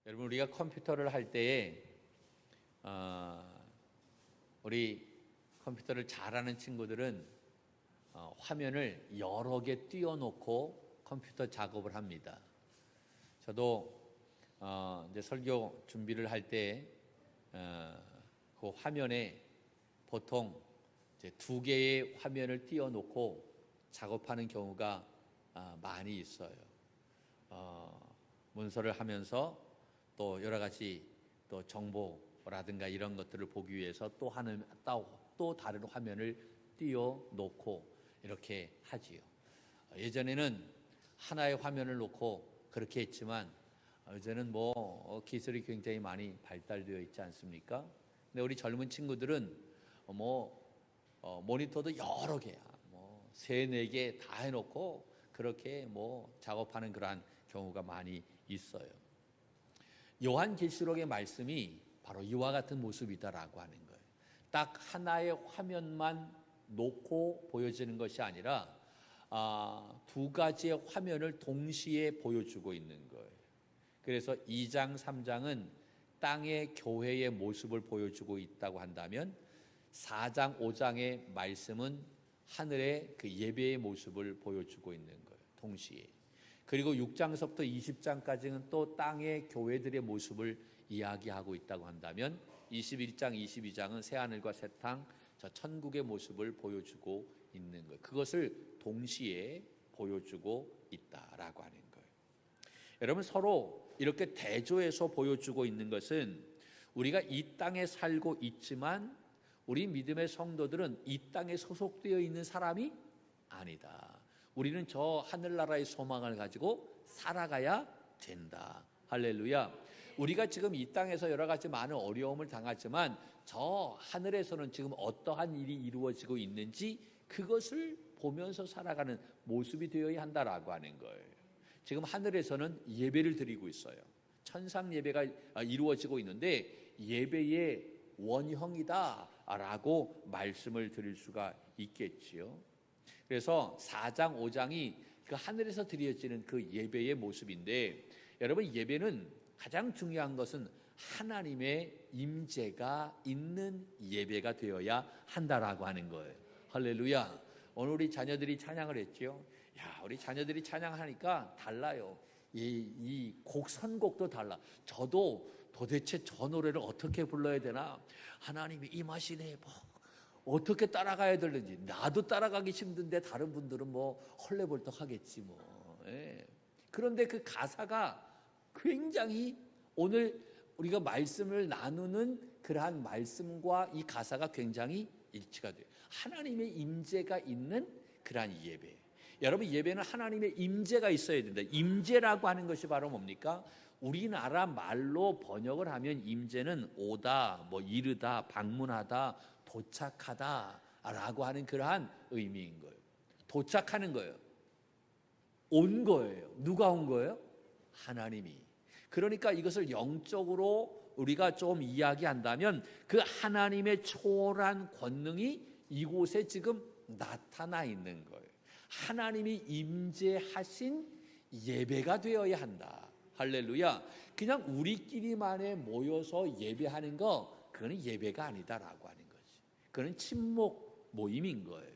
여러분, 우리가 컴퓨터를 할 때에 우리 컴퓨터를 잘하는 친구들은 화면을 여러 개 띄워놓고 컴퓨터 작업을 합니다. 저도 이제 설교 준비를 할 때 그 화면에 보통 이제 2개의 화면을 띄워놓고 작업하는 경우가 많이 있어요. 문서를 하면서 또 여러 가지 또 정보라든가 이런 것들을 보기 위해서 또 다른 화면을 띄워놓고 이렇게 하지요. 예전에는 하나의 화면을 놓고 그렇게 했지만 이제는 기술이 굉장히 많이 발달되어 있지 않습니까? 근데 우리 젊은 친구들은 모니터도 여러 개야, 3, 4개 다 해놓고 그렇게 작업하는 그러한 경우가 많이 있어요. 요한계시록의 말씀이 바로 이와 같은 모습이다라고 하는 거예요. 딱 하나의 화면만 놓고 보여지는 것이 아니라 2가지의 화면을 동시에 보여주고 있는 거예요. 그래서 2장, 3장은 땅의 교회의 모습을 보여주고 있다고 한다면 4장, 5장의 말씀은 하늘의 그 예배의 모습을 보여주고 있는 거예요. 동시에. 그리고 6장서부터 20장까지는 또 땅의 교회들의 모습을 이야기하고 있다고 한다면 21장, 22장은 새하늘과 새 땅, 저 천국의 모습을 보여주고 있는 거예요. 그것을 동시에 보여주고 있다라고 하는 거예요. 여러분, 서로 이렇게 대조해서 보여주고 있는 것은 우리가 이 땅에 살고 있지만 우리 믿음의 성도들은 이 땅에 소속되어 있는 사람이 아니다. 우리는 저 하늘나라의 소망을 가지고 살아가야 된다. 할렐루야. 우리가 지금 이 땅에서 여러 가지 많은 어려움을 당하지만 저 하늘에서는 지금 어떠한 일이 이루어지고 있는지 그것을 보면서 살아가는 모습이 되어야 한다라고 하는 거예요. 지금 하늘에서는 예배를 드리고 있어요. 천상 예배가 이루어지고 있는데 예배의 원형이다라고 말씀을 드릴 수가 있겠지요. 그래서 4장, 5장이 그 하늘에서 드려지는 그 예배의 모습인데, 여러분, 예배는 가장 중요한 것은 하나님의 임재가 있는 예배가 되어야 한다라고 하는 거예요. 할렐루야. 오늘 우리 자녀들이 찬양을 했죠. 우리 자녀들이 찬양하니까 달라요. 이 곡 선곡도 달라. 저도 도대체 저 노래를 어떻게 불러야 되나? 하나님이 임하시네. 어떻게 따라가야 되는지. 나도 따라가기 힘든데 다른 분들은 헐레벌떡 하겠지 예. 그런데 그 가사가 굉장히 오늘 우리가 말씀을 나누는 그러한 말씀과 이 가사가 굉장히 일치가 돼요. 하나님의 임재가 있는 그러한 예배. 여러분, 예배는 하나님의 임재가 있어야 된다. 임재라고 하는 것이 바로 뭡니까? 우리나라 말로 번역을 하면 임재는 오다, 이르다, 방문하다, 도착하다 라고 하는 그러한 의미인 거예요. 도착하는 거예요. 온 거예요. 누가 온 거예요? 하나님이. 그러니까 이것을 영적으로 우리가 좀 이야기한다면 그 하나님의 초월한 권능이 이곳에 지금 나타나 있는 거예요. 하나님이 임재하신 예배가 되어야 한다. 할렐루야. 그냥 우리끼리만에 모여서 예배하는 거, 그거는 예배가 아니다라고 하는 거지. 그건 친목 모임인 거예요.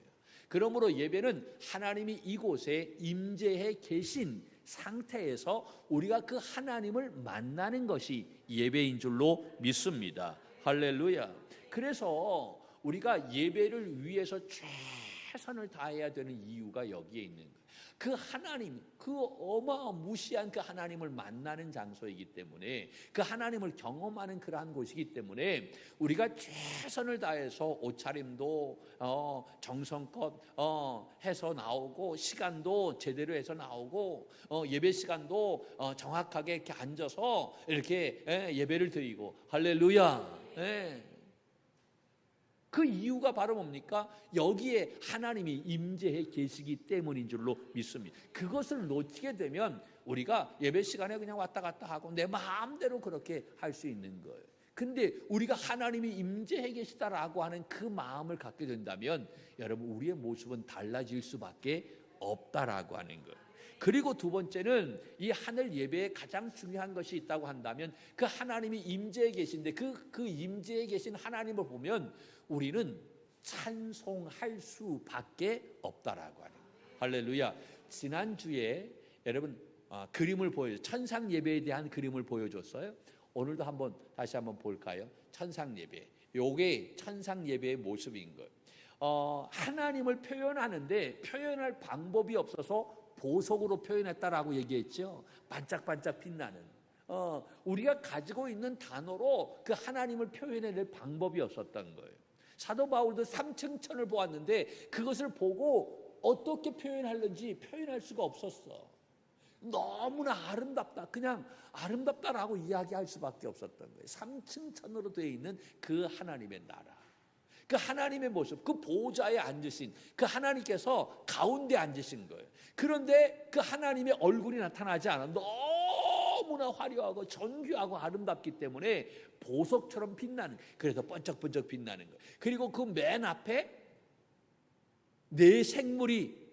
그러므로 예배는 하나님이 이곳에 임재해 계신 상태에서 우리가 그 하나님을 만나는 것이 예배인 줄로 믿습니다. 할렐루야. 그래서 우리가 예배를 위해서 최선을 다해야 되는 이유가 여기에 있는 거예요. 그 하나님, 그 어마무시한 그 하나님을 만나는 장소이기 때문에, 그 하나님을 경험하는 그러한 곳이기 때문에 우리가 최선을 다해서 옷차림도 정성껏 해서 나오고, 시간도 제대로 해서 나오고, 예배 시간도 정확하게 이렇게 앉아서 이렇게 예배를 드리고. 할렐루야. 그 이유가 바로 뭡니까? 여기에 하나님이 임재해 계시기 때문인 줄로 믿습니다. 그것을 놓치게 되면 우리가 예배 시간에 그냥 왔다 갔다 하고 내 마음대로 그렇게 할 수 있는 거예요. 근데 우리가 하나님이 임재해 계시다라고 하는 그 마음을 갖게 된다면 여러분, 우리의 모습은 달라질 수밖에 없다라고 하는 거예요. 그리고 두 번째는 이 하늘 예배에 가장 중요한 것이 있다고 한다면 그 하나님이 임재에 계신데 그 임재에 계신 하나님을 보면 우리는 찬송할 수밖에 없다라고 하는 거예요. 할렐루야. 지난주에 여러분 그림을 천상 예배에 대한 그림을 보여줬어요. 오늘도 다시 한번 볼까요? 천상 예배. 요게 천상 예배의 모습인 거예요. 하나님을 표현하는데 표현할 방법이 없어서 보석으로 표현했다라고 얘기했죠. 반짝반짝 빛나는. 우리가 가지고 있는 단어로 그 하나님을 표현해낼 방법이 없었던 거예요. 사도 바울도 삼층천을 보았는데 그것을 보고 어떻게 표현하는지 표현할 수가 없었어. 너무나 아름답다. 그냥 아름답다라고 이야기할 수밖에 없었던 거예요. 삼층천으로 되어 있는 그 하나님의 나라. 그 하나님의 모습, 그 보좌에 앉으신 그 하나님께서 가운데 앉으신 거예요. 그런데 그 하나님의 얼굴이 나타나지 않아. 너무나 화려하고 정교하고 아름답기 때문에 보석처럼 빛나는, 그래서 번쩍번쩍 빛나는 거예요. 그리고 그 맨 앞에 네 생물이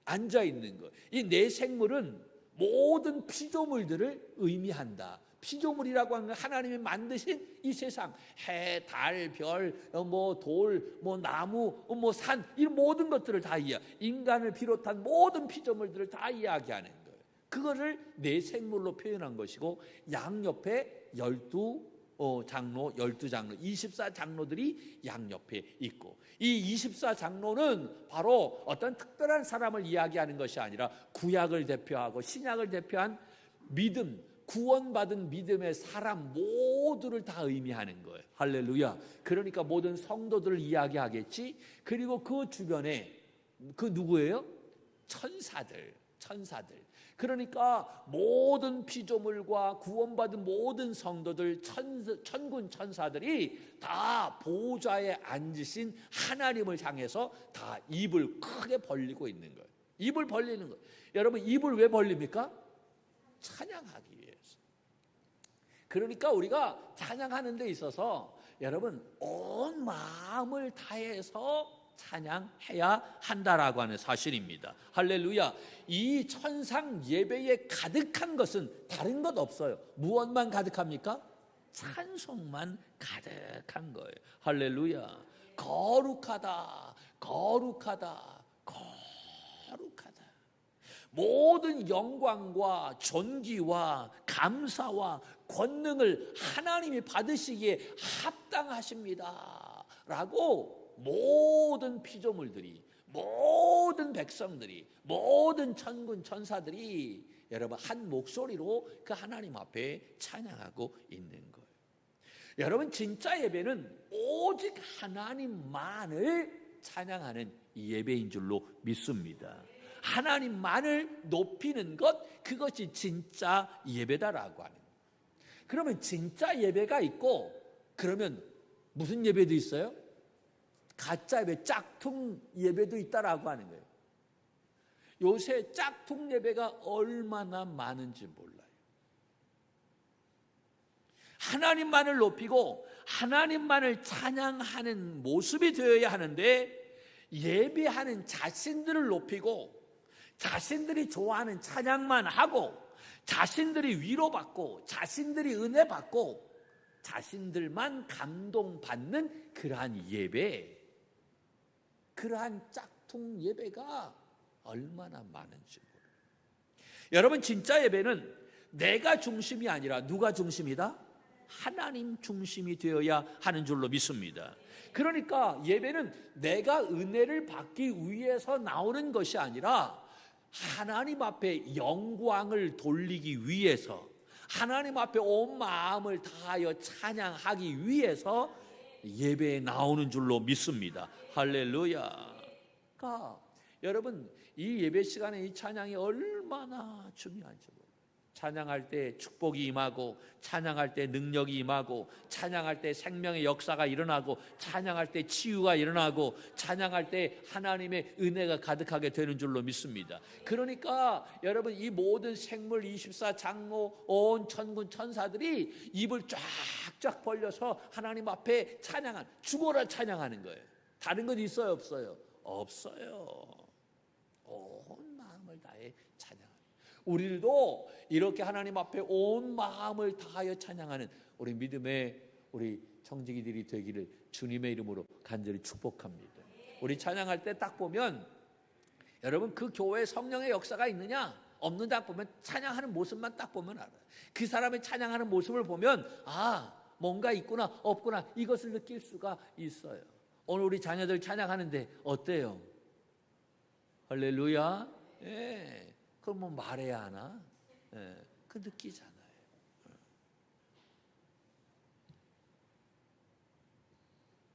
앉아 있는 거예요. 이 네 생물은 모든 피조물들을 의미한다. 피조물이라고 하는 건 하나님이 만드신 이 세상, 해, 달, 별, 돌, 나무, 산, 이 모든 것들을 다 인간을 비롯한 모든 피조물들을 다 이야기하는 거예요. 그거를 네 생물로 표현한 것이고, 양옆에 12장로, 24장로들이 양옆에 있고, 이 24장로는 바로 어떤 특별한 사람을 이야기하는 것이 아니라 구약을 대표하고 신약을 대표한 믿음, 구원받은 믿음의 사람 모두를 다 의미하는 거예요. 할렐루야. 그러니까 모든 성도들을 이야기하겠지. 그리고 그 주변에 그 누구예요? 천사들. 그러니까 모든 피조물과 구원받은 모든 성도들, 천군 천사들이 다 보좌에 앉으신 하나님을 향해서 다 입을 크게 벌리고 있는 거예요. 입을 벌리는 거예요. 여러분, 입을 왜 벌립니까? 찬양하기 위해서. 그러니까 우리가 찬양하는 데 있어서 여러분 온 마음을 다해서 찬양해야 한다라고 하는 사실입니다. 할렐루야. 이 천상 예배에 가득한 것은 다른 것 없어요. 무엇만 가득합니까? 찬송만 가득한 거예요. 할렐루야. 거룩하다, 거룩하다, 거룩하다. 모든 영광과 존귀와 감사와 권능을 하나님이 받으시기에 합당하십니다 라고 모든 피조물들이, 모든 백성들이, 모든 천군 천사들이 여러분 한 목소리로 그 하나님 앞에 찬양하고 있는 거예요. 여러분, 진짜 예배는 오직 하나님만을 찬양하는 예배인 줄로 믿습니다. 하나님만을 높이는 것, 그것이 진짜 예배다라고 하는 거예요. 그러면 진짜 예배가 있고, 그러면 무슨 예배도 있어요? 가짜 예배, 짝퉁 예배도 있다라고 하는 거예요. 요새 짝퉁 예배가 얼마나 많은지 몰라요. 하나님만을 높이고 하나님만을 찬양하는 모습이 되어야 하는데, 예배하는 자신들을 높이고 자신들이 좋아하는 찬양만 하고 자신들이 위로받고 자신들이 은혜받고 자신들만 감동받는 그러한 예배, 그러한 짝퉁 예배가 얼마나 많은지 몰라요. 여러분, 진짜 예배는 내가 중심이 아니라 누가 중심이다? 하나님 중심이 되어야 하는 줄로 믿습니다. 그러니까 예배는 내가 은혜를 받기 위해서 나오는 것이 아니라 하나님 앞에 영광을 돌리기 위해서, 하나님 앞에 온 마음을 다하여 찬양하기 위해서 예배에 나오는 줄로 믿습니다. 할렐루야. 그러니까 여러분, 이 예배 시간에 이 찬양이 얼마나 중요한지 몰라요. 찬양할 때 축복이 임하고, 찬양할 때 능력이 임하고, 찬양할 때 생명의 역사가 일어나고, 찬양할 때 치유가 일어나고, 찬양할 때 하나님의 은혜가 가득하게 되는 줄로 믿습니다. 그러니까 여러분, 이 모든 생물 24장로 온 천군 천사들이 입을 쫙쫙 벌려서 하나님 앞에 죽어라 찬양하는 거예요. 다른 것 있어요, 없어요? 없어요. 온 마음을 다해 찬양합니다. 우리도 이렇게 하나님 앞에 온 마음을 다하여 찬양하는 우리 믿음의 우리 청지기들이 되기를 주님의 이름으로 간절히 축복합니다. 우리 찬양할 때 딱 보면 여러분 그 교회에 성령의 역사가 있느냐 없느냐 보면 찬양하는 모습만 딱 보면 알아요. 그 사람의 찬양하는 모습을 보면 뭔가 있구나 없구나 이것을 느낄 수가 있어요. 오늘 우리 자녀들 찬양하는데 어때요? 할렐루야. 예. 그럼 뭐 말해야 하나? 예. 그 느끼잖아요.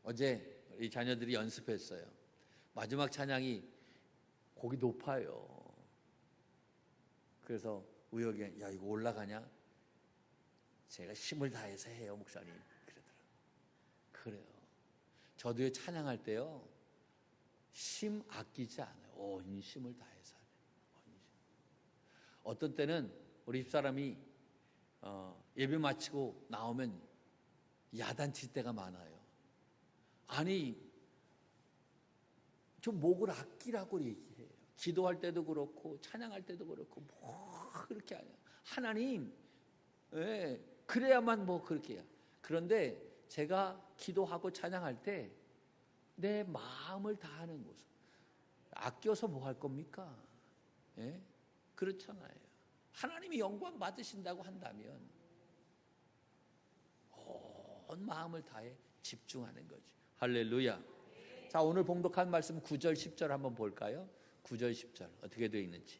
어제 이 자녀들이 연습했어요. 마지막 찬양이 곡이 높아요. 그래서 우혁이 야 이거 올라가냐? 제가 힘을 다해서 해요 목사님. 그러더라고요. 그래요. 저도 찬양할 때요 힘 아끼지 않아요. 온 힘을 다해서 하네요. 어떤 때는 우리 집사람이 예배 마치고 나오면 야단칠 때가 많아요. 아니 좀 목을 아끼라고 얘기해요. 기도할 때도 그렇고 찬양할 때도 그렇고 뭐 그렇게 하냐. 하나님 그래야만 뭐 그렇게 해요. 그런데 제가 기도하고 찬양할 때 내 마음을 다하는 모습 아껴서 뭐 할 겁니까? 그렇잖아요. 하나님이 영광 받으신다고 한다면 온 마음을 다해 집중하는 거지. 할렐루야. 자, 오늘 봉독한 말씀 9절 10절 한번 볼까요? 9절 10절 어떻게 되어 있는지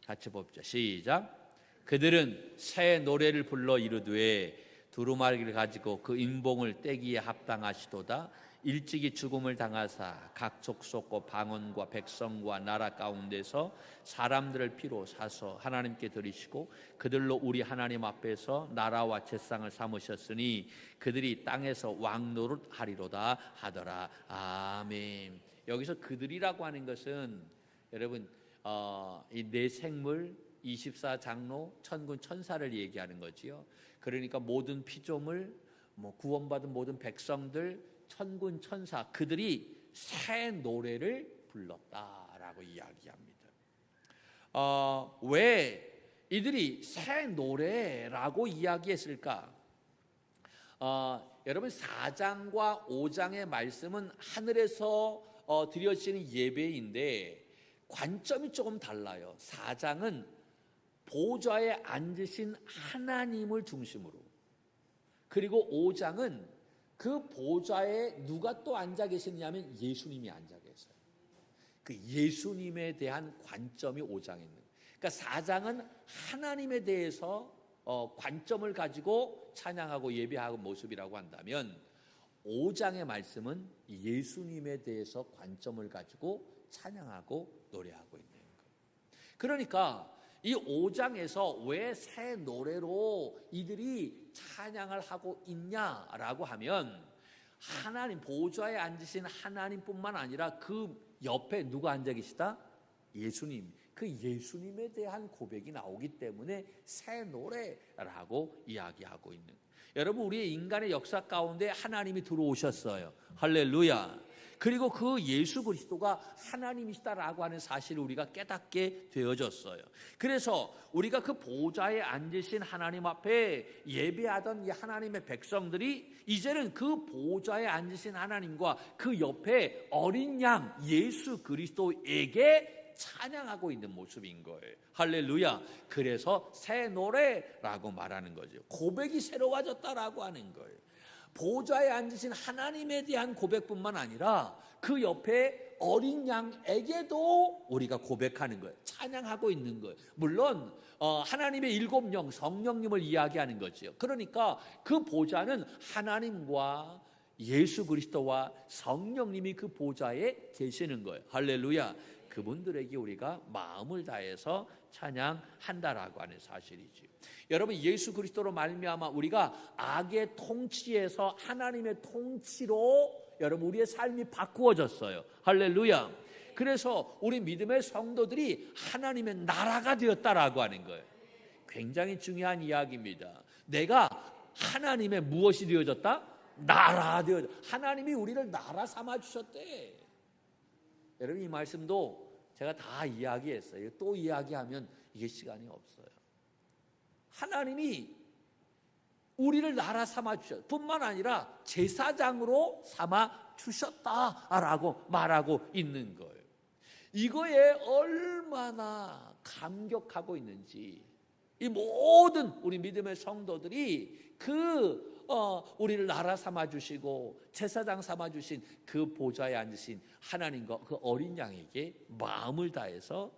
같이 봅시다. 시작. 그들은 새 노래를 불러 이르되 두루마리를 가지고 그 인봉을 떼기에 합당하시도다. 일찍이 죽음을 당하사 각 족속과 방언과 백성과 나라 가운데서 사람들을 피로 사서 하나님께 드리시고 그들로 우리 하나님 앞에서 나라와 제상을 삼으셨으니 그들이 땅에서 왕노릇 하리로다 하더라. 아멘. 여기서 그들이라고 하는 것은 여러분 이 네 생물 24장로 천군 천사를 얘기하는 거지요. 그러니까 모든 피조물 구원받은 모든 백성들 천군 천사 그들이 새 노래를 불렀다라고 이야기합니다. 왜 이들이 새 노래라고 이야기했을까? 여러분 4장과 5장의 말씀은 하늘에서 드려지는 예배인데 관점이 조금 달라요. 4장은 보좌에 앉으신 하나님을 중심으로, 그리고 5장은 그 보좌에 누가 또 앉아 계셨냐면 예수님이 앉아 계세요. 그 예수님에 대한 관점이 5장에 있는 거예요. 그러니까 4장은 하나님에 대해서 관점을 가지고 찬양하고 예배하고 모습이라고 한다면 5장의 말씀은 예수님에 대해서 관점을 가지고 찬양하고 노래하고 있는 거예요. 그러니까 이 5장에서 왜 새 노래로 이들이 찬양을 하고 있냐라고 하면 하나님 보좌에 앉으신 하나님뿐만 아니라 그 옆에 누가 앉아 계시다? 예수님. 그 예수님에 대한 고백이 나오기 때문에 새 노래라고 이야기하고 있는. 여러분 우리의 인간의 역사 가운데 하나님이 들어오셨어요. 할렐루야. 그리고 그 예수 그리스도가 하나님이시다라고 하는 사실을 우리가 깨닫게 되어졌어요. 그래서 우리가 그 보좌에 앉으신 하나님 앞에 예배하던 이 하나님의 백성들이 이제는 그 보좌에 앉으신 하나님과 그 옆에 어린 양 예수 그리스도에게 찬양하고 있는 모습인 거예요. 할렐루야. 그래서 새 노래라고 말하는 거죠. 고백이 새로워졌다라고 하는 거예요. 보좌에 앉으신 하나님에 대한 고백뿐만 아니라 그 옆에 어린 양에게도 우리가 고백하는 거예요. 찬양하고 있는 거예요. 물론 하나님의 일곱 영 성령님을 이야기하는 거죠. 그러니까 그 보좌는 하나님과 예수 그리스도와 성령님이 그 보좌에 계시는 거예요. 할렐루야. 그분들에게 우리가 마음을 다해서 찬양한다라고 하는 사실이죠. 여러분 예수 그리스도로 말미암아 우리가 악의 통치에서 하나님의 통치로 여러분 우리의 삶이 바꾸어졌어요. 할렐루야. 그래서 우리 믿음의 성도들이 하나님의 나라가 되었다라고 하는 거예요. 굉장히 중요한 이야기입니다. 내가 하나님의 무엇이 되어졌다? 나라 되어졌다. 하나님이 우리를 나라 삼아 주셨대. 여러분 이 말씀도 제가 다 이야기했어요. 또 이야기하면 이게 시간이 없어요. 하나님이 우리를 나라 삼아 주셨 뿐만 아니라 제사장으로 삼아 주셨다라고 말하고 있는 거예요. 이거에 얼마나 감격하고 있는지 이 모든 우리 믿음의 성도들이 우리를 나라 삼아 주시고 제사장 삼아 주신 그 보좌에 앉으신 하나님과 그 어린 양에게 마음을 다해서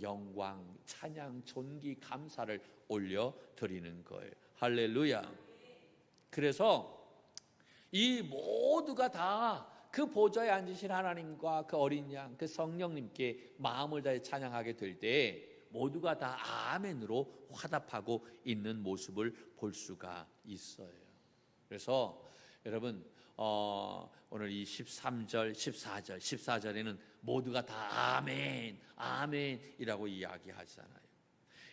영광, 찬양, 존귀, 감사를 올려 드리는 거예요. 할렐루야. 그래서 이 모두가 다 그 보좌에 앉으신 하나님과 그 어린 양, 그 성령님께 마음을 다해 찬양하게 될 때 모두가 다 아멘으로 화답하고 있는 모습을 볼 수가 있어요. 그래서 여러분 오늘 이 13절, 14절, 14절에는 모두가 다 아멘, 아멘이라고 이야기하잖아요.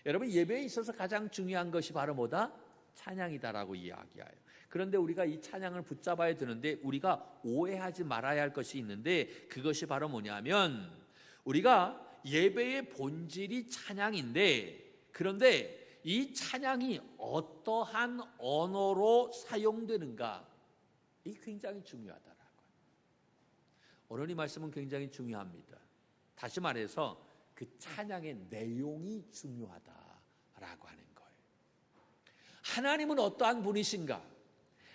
여러분 예배에 있어서 가장 중요한 것이 바로 뭐다? 찬양이다라고 이야기해요. 그런데 우리가 이 찬양을 붙잡아야 되는데 우리가 오해하지 말아야 할 것이 있는데 그것이 바로 뭐냐면 우리가 예배의 본질이 찬양인데 그런데 이 찬양이 어떠한 언어로 사용되는가 이게 굉장히 중요하다라고요. 오늘 이 말씀은 굉장히 중요합니다. 다시 말해서 그 찬양의 내용이 중요하다라고 하는 거예요. 하나님은 어떠한 분이신가?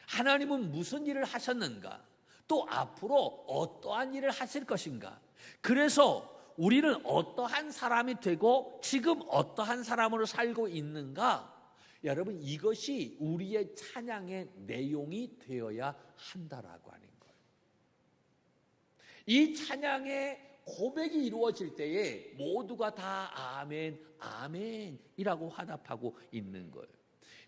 하나님은 무슨 일을 하셨는가? 또 앞으로 어떠한 일을 하실 것인가? 그래서 우리는 어떠한 사람이 되고 지금 어떠한 사람으로 살고 있는가? 여러분 이것이 우리의 찬양의 내용이 되어야 한다라고 하는 거예요. 이 찬양의 고백이 이루어질 때에 모두가 다 아멘, 아멘이라고 화답하고 있는 거예요.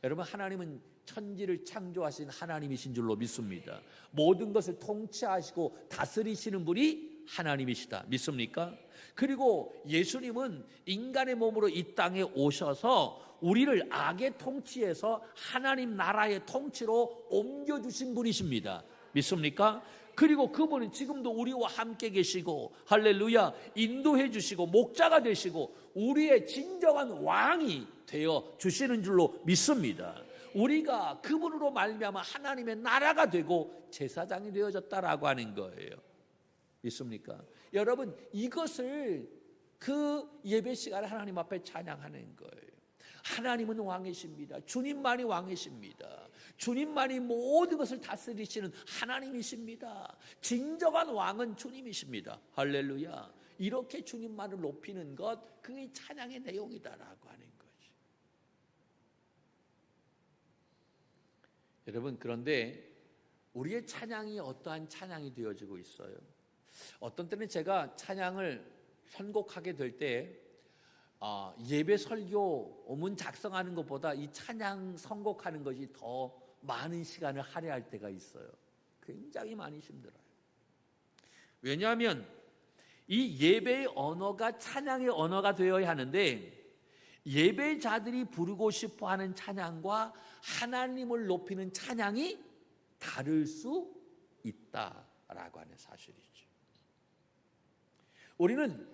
여러분 하나님은 천지를 창조하신 하나님이신 줄로 믿습니다. 모든 것을 통치하시고 다스리시는 분이 하나님이시다. 믿습니까? 그리고 예수님은 인간의 몸으로 이 땅에 오셔서 우리를 악의 통치에서 하나님 나라의 통치로 옮겨주신 분이십니다. 믿습니까? 그리고 그분은 지금도 우리와 함께 계시고 할렐루야 인도해 주시고 목자가 되시고 우리의 진정한 왕이 되어 주시는 줄로 믿습니다. 우리가 그분으로 말미암아 하나님의 나라가 되고 제사장이 되어졌다라고 하는 거예요. 믿습니까? 여러분 이것을 그 예배 시간에 하나님 앞에 찬양하는 거예요. 하나님은 왕이십니다. 주님만이 왕이십니다. 주님만이 모든 것을 다스리시는 하나님이십니다. 진정한 왕은 주님이십니다. 할렐루야. 이렇게 주님만을 높이는 것 그게 찬양의 내용이다라고 하는 거죠. 여러분 그런데 우리의 찬양이 어떠한 찬양이 되어지고 있어요? 어떤 때는 제가 찬양을 선곡하게 될 때 예배 설교 문 작성하는 것보다 이 찬양 선곡하는 것이 더 많은 시간을 할애할 때가 있어요. 굉장히 많이 힘들어요. 왜냐하면 이 예배의 언어가 찬양의 언어가 되어야 하는데 예배자들이 부르고 싶어하는 찬양과 하나님을 높이는 찬양이 다를 수 있다라고 하는 사실이죠. 우리는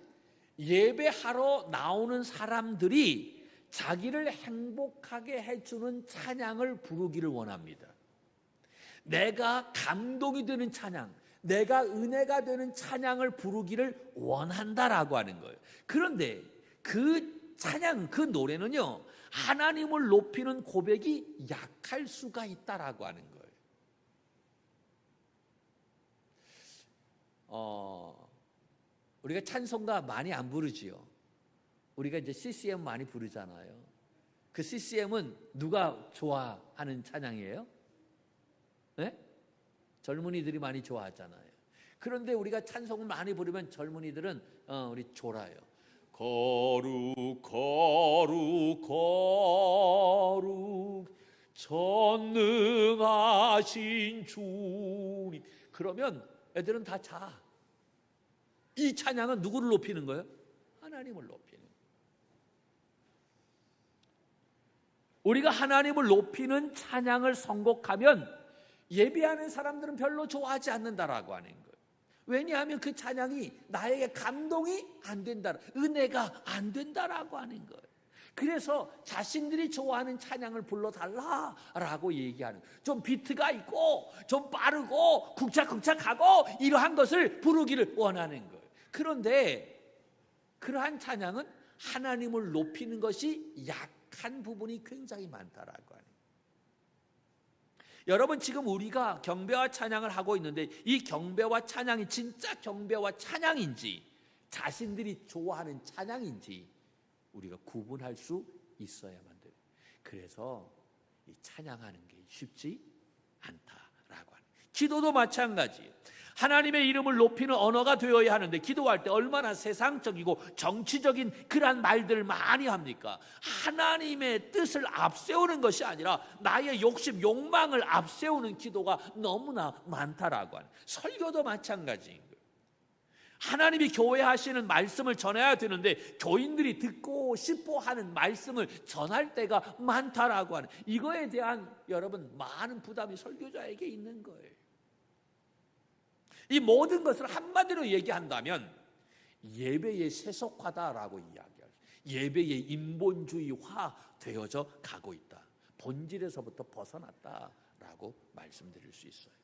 예배하러 나오는 사람들이 자기를 행복하게 해주는 찬양을 부르기를 원합니다. 내가 감동이 되는 찬양, 내가 은혜가 되는 찬양을 부르기를 원한다라고 하는 거예요. 그런데 그 찬양, 그 노래는요, 하나님을 높이는 고백이 약할 수가 있다라고 하는 거예요. 우리가 찬송가 많이 안 부르지요. 우리가 이제 CCM 많이 부르잖아요. 그 CCM은 누가 좋아하는 찬양이에요? 네? 젊은이들이 많이 좋아하잖아요. 그런데 우리가 찬송을 많이 부르면 젊은이들은 우리 졸아요. 거룩 거룩 거룩 전능하신 주님. 그러면 애들은 다 자. 이 찬양은 누구를 높이는 거예요? 하나님을 높이는 거예요. 우리가 하나님을 높이는 찬양을 선곡하면 예배하는 사람들은 별로 좋아하지 않는다라고 하는 거예요. 왜냐하면 그 찬양이 나에게 감동이 안 된다, 은혜가 안 된다라고 하는 거예요. 그래서 자신들이 좋아하는 찬양을 불러달라라고 얘기하는, 좀 비트가 있고 좀 빠르고 쿵짝쿵짝하고 이러한 것을 부르기를 원하는 거예요. 그런데 그러한 찬양은 하나님을 높이는 것이 약한 부분이 굉장히 많다라고 하는. 여러분, 지금 우리가 경배와 찬양을 하고 있는데 이 경배와 찬양이 진짜 경배와 찬양인지 자신들이 좋아하는 찬양인지 우리가 구분할 수 있어야만 돼요. 그래서 이 찬양하는 게 쉽지 않다라고 하는. 기도도 마찬가지예요. 하나님의 이름을 높이는 언어가 되어야 하는데 기도할 때 얼마나 세상적이고 정치적인 그러한 말들을 많이 합니까? 하나님의 뜻을 앞세우는 것이 아니라 나의 욕심, 욕망을 앞세우는 기도가 너무나 많다라고 하는. 설교도 마찬가지인 거예요. 하나님이 교회 하시는 말씀을 전해야 되는데 교인들이 듣고 싶어 하는 말씀을 전할 때가 많다라고 하는, 이거에 대한 여러분 많은 부담이 설교자에게 있는 거예요. 이 모든 것을 한마디로 얘기한다면 예배의 세속화다라고 이야기해요. 예배의 인본주의화 되어져 가고 있다. 본질에서부터 벗어났다라고 말씀드릴 수 있어요.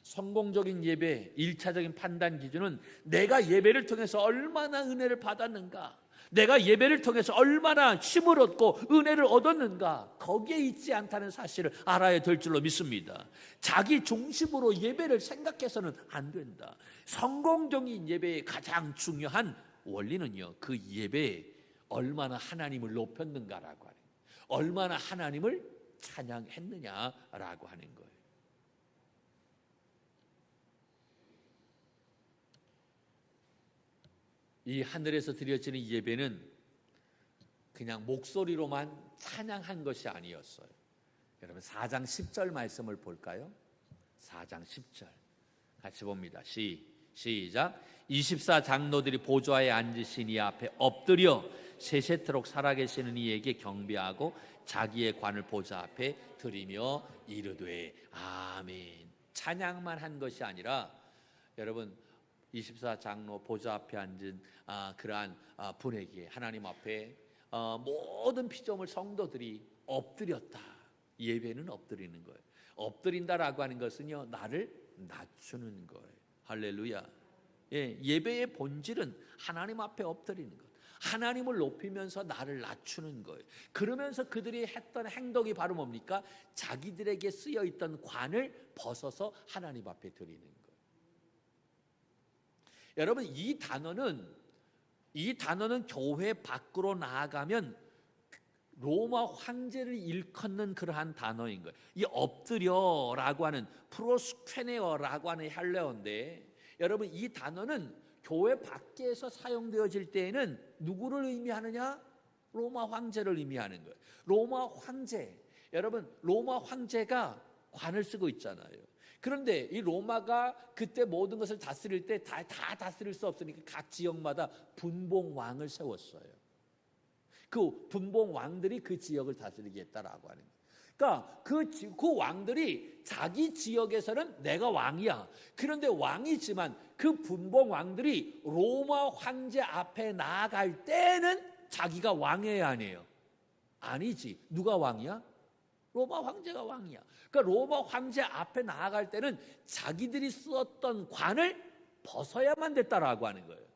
성공적인 예배, 1차적인 판단 기준은 내가 예배를 통해서 얼마나 은혜를 받았는가, 내가 예배를 통해서 얼마나 힘을 얻고 은혜를 얻었는가, 거기에 있지 않다는 사실을 알아야 될 줄로 믿습니다. 자기 중심으로 예배를 생각해서는 안 된다. 성공적인 예배의 가장 중요한 원리는요, 그 예배에 얼마나 하나님을 높였는가라고 하는, 얼마나 하나님을 찬양했느냐라고 하는 거예요. 이 하늘에서 드려지는 예배는 그냥 목소리로만 찬양한 것이 아니었어요. 여러분 4장 10절 말씀을 볼까요? 4장 10절 같이 봅니다. 시작. 24 장로들이 보좌에 앉으신 이 앞에 엎드려 세세토록 살아계시는 이에게 경배하고 자기의 관을 보좌 앞에 드리며 이르되 아멘. 찬양만 한 것이 아니라 여러분 24 장로 보좌 앞에 앉은 그러한 분에게 하나님 앞에 모든 피조물 성도들이 엎드렸다. 예배는 엎드리는 거예요. 엎드린다라고 하는 것은요, 나를 낮추는 거예요. 할렐루야. 예배의 본질은 하나님 앞에 엎드리는 것, 하나님을 높이면서 나를 낮추는 거예요. 그러면서 그들이 했던 행동이 바로 뭡니까? 자기들에게 쓰여 있던 관을 벗어서 하나님 앞에 드리는 거예요. 여러분 이 단어는 교회 밖으로 나아가면 로마 황제를 일컫는 그러한 단어인 거예요. 이 엎드려라고 하는 프로스케네어라고 하는 헬레어인데, 여러분 이 단어는 교회 밖에서 사용되어질 때에는 누구를 의미하느냐? 로마 황제를 의미하는 거예요. 로마 황제, 여러분 로마 황제가 관을 쓰고 있잖아요. 그런데 이 로마가 그때 모든 것을 다스릴 때 다 다스릴 수 없으니까 각 지역마다 분봉왕을 세웠어요. 그 분봉왕들이 그 지역을 다스리겠다라고 하는 거예요. 그러니까 그 왕들이 자기 지역에서는 내가 왕이야. 그런데 왕이지만 그 분봉왕들이 로마 황제 앞에 나아갈 때는 자기가 왕이어야 아니에요. 아니지. 누가 왕이야? 로마 황제가 왕이야. 그러니까 로마 황제 앞에 나아갈 때는 자기들이 썼던 관을 벗어야만 됐다라고 하는 거예요.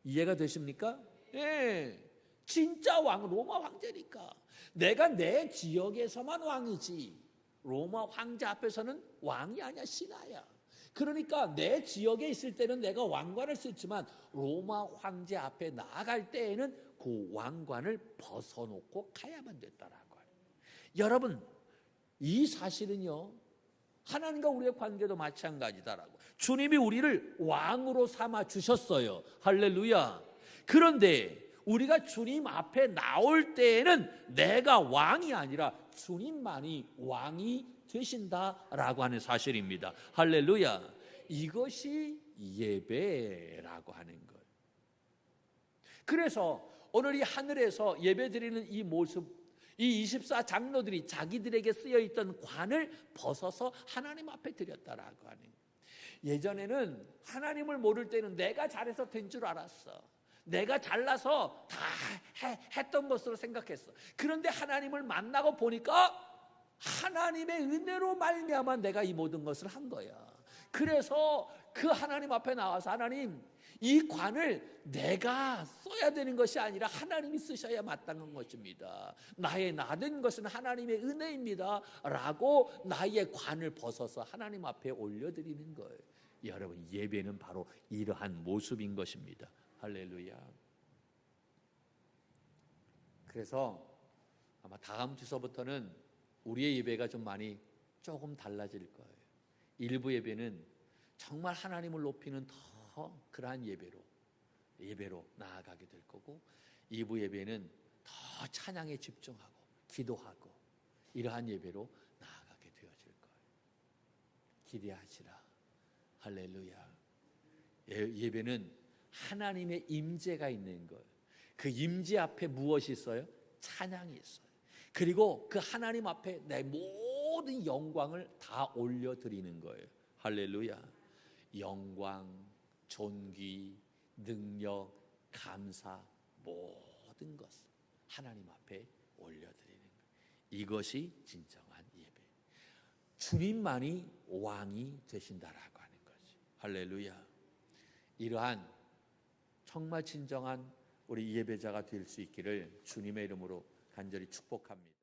이해가 되십니까? 예. 진짜 왕, 로마 황제니까. 내가 내 지역에서만 왕이지 로마 황제 앞에서는 왕이 아니야, 신하야. 그러니까 내 지역에 있을 때는 내가 왕관을 쓰지만 로마 황제 앞에 나아갈 때에는 그 왕관을 벗어놓고 가야만 됐다라고. 여러분 이 사실은요, 하나님과 우리의 관계도 마찬가지다라고. 주님이 우리를 왕으로 삼아 주셨어요. 할렐루야. 그런데 우리가 주님 앞에 나올 때에는 내가 왕이 아니라 주님만이 왕이 되신다라고 하는 사실입니다. 할렐루야. 이것이 예배라고 하는 것. 그래서 오늘 이 하늘에서 예배드리는 이 모습, 이 24 장로들이 자기들에게 쓰여있던 관을 벗어서 하나님 앞에 드렸다라고 하는 거예요. 예전에는 하나님을 모를 때는 내가 잘해서 된 줄 알았어. 내가 잘나서 다 했던 것으로 생각했어. 그런데 하나님을 만나고 보니까 하나님의 은혜로 말미암아 내가 이 모든 것을 한 거야. 그래서 그 하나님 앞에 나와서 하나님, 이 관을 내가 써야 되는 것이 아니라 하나님이 쓰셔야 마땅한 것입니다. 나의 나된 것은 하나님의 은혜입니다 라고 나의 관을 벗어서 하나님 앞에 올려드리는 거예요. 여러분, 예배는 바로 이러한 모습인 것입니다. 할렐루야. 그래서 아마 다음 주서부터는 우리의 예배가 좀 많이 조금 달라질 거예요. 일부 예배는 정말 하나님을 높이는 더 그러한 예배로 나아가게 될 거고, 2부 예배는 더 찬양에 집중하고 기도하고 이러한 예배로 나아가게 되어질 거예요. 기대하시라. 할렐루야. 예배는 하나님의 임재가 있는 거예요. 그 임재 앞에 무엇이 있어요? 찬양이 있어요. 그리고 그 하나님 앞에 내 모든 영광을 다 올려드리는 거예요. 할렐루야. 영광, 존귀, 능력, 감사, 모든 것을 하나님 앞에 올려드리는 거예요. 이것이 진정한 예배. 주님만이 왕이 되신다라고 하는 거지. 할렐루야. 이러한 정말 진정한 우리 예배자가 될 수 있기를 주님의 이름으로 간절히 축복합니다.